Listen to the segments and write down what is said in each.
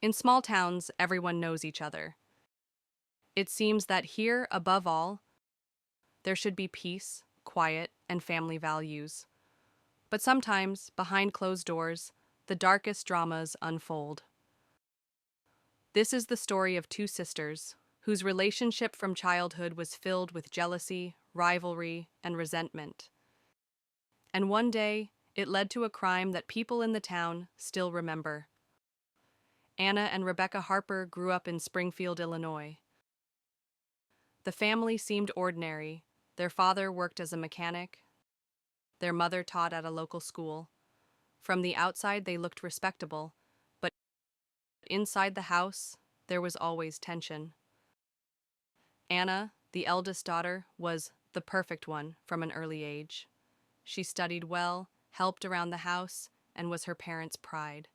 In small towns, everyone knows each other. It seems that here, above all, there should be peace, quiet, and family values. But sometimes, behind closed doors, the darkest dramas unfold. This is the story of two sisters whose relationship from childhood was filled with jealousy, rivalry, and resentment. And one day, it led to a crime that people in the town still remember. Anna and Rebecca Harper grew up in Springfield, Illinois. The family seemed ordinary. Their father worked as a mechanic. Their mother taught at a local school. From the outside, they looked respectable, but inside the house, there was always tension. Anna, the eldest daughter, was the perfect one from an early age. She studied well, helped around the house, and was her parents' pride.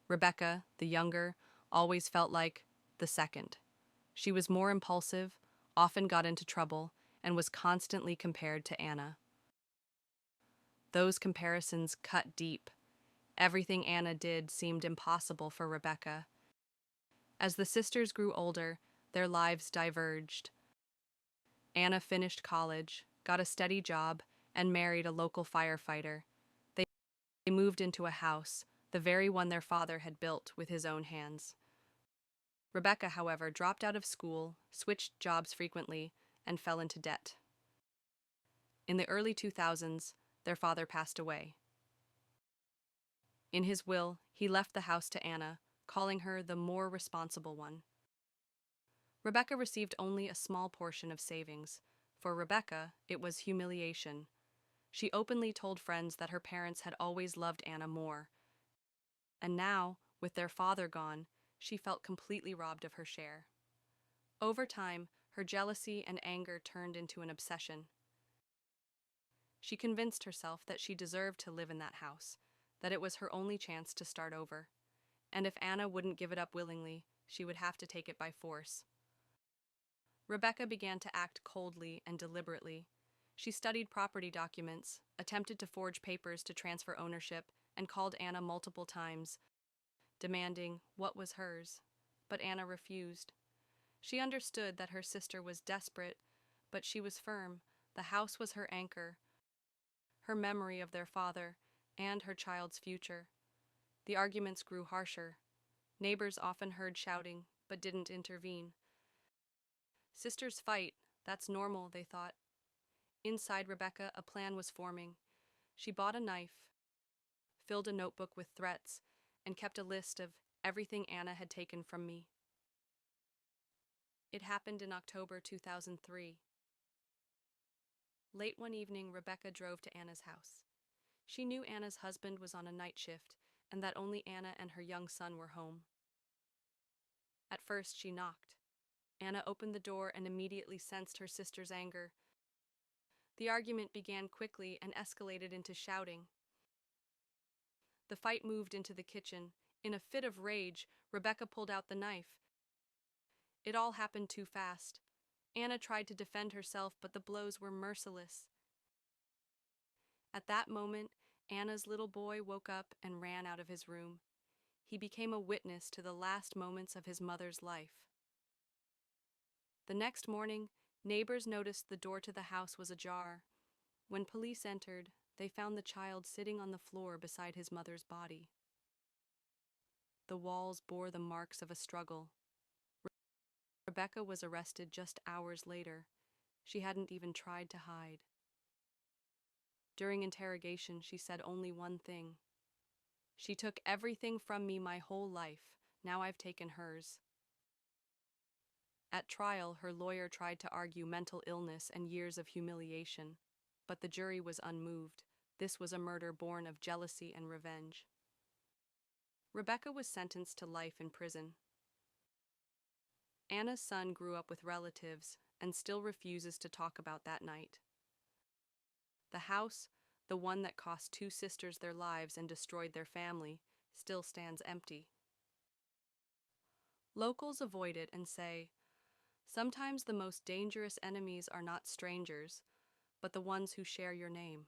Rebecca, the younger, always felt like the second. She was more impulsive, often got into trouble, and was constantly compared to Anna. Those comparisons cut deep. Everything Anna did seemed impossible for Rebecca. As the sisters grew older, their lives diverged. Anna finished college, got a steady job, and married a local firefighter. They moved into a house, the very one their father had built with his own hands. Rebecca, however, dropped out of school, switched jobs frequently, and fell into debt. In the early 2000s, their father passed away. In his will, he left the house to Anna, calling her the more responsible one. Rebecca received only a small portion of savings. For Rebecca, it was humiliation. She openly told friends that her parents had always loved Anna more. And now, with their father gone, she felt completely robbed of her share. Over time, her jealousy and anger turned into an obsession. She convinced herself that she deserved to live in that house, that it was her only chance to start over. And if Anna wouldn't give it up willingly, she would have to take it by force. Rebecca began to act coldly and deliberately. She studied property documents, attempted to forge papers to transfer ownership, and called Anna multiple times, demanding what was hers. But Anna refused. She understood that her sister was desperate, but she was firm. The house was her anchor, her memory of their father, and her child's future. The arguments grew harsher. Neighbors often heard shouting, but didn't intervene. Sisters fight, that's normal, they thought. Inside Rebecca, a plan was forming. She bought a knife, filled a notebook with threats, and kept a list of everything Anna had taken from me. It happened in October 2003. Late one evening, Rebecca drove to Anna's house. She knew Anna's husband was on a night shift, and that only Anna and her young son were home. At first, she knocked. Anna opened the door and immediately sensed her sister's anger. The argument began quickly and escalated into shouting. The fight moved into the kitchen. In a fit of rage, Rebecca pulled out the knife. It all happened too fast. Anna tried to defend herself, but the blows were merciless. At that moment, Anna's little boy woke up and ran out of his room. He became a witness to the last moments of his mother's life. The next morning, neighbors noticed the door to the house was ajar. When police entered, they found the child sitting on the floor beside his mother's body. The walls bore the marks of a struggle. Rebecca was arrested just hours later. She hadn't even tried to hide. During interrogation, she said only one thing. She took everything from me my whole life. Now I've taken hers. At trial, her lawyer tried to argue mental illness and years of humiliation, but the jury was unmoved. This was a murder born of jealousy and revenge. Rebecca was sentenced to life in prison. Anna's son grew up with relatives and still refuses to talk about that night. The house, the one that cost two sisters their lives and destroyed their family, still stands empty. Locals avoid it and say, "Sometimes the most dangerous enemies are not strangers, but the ones who share your name."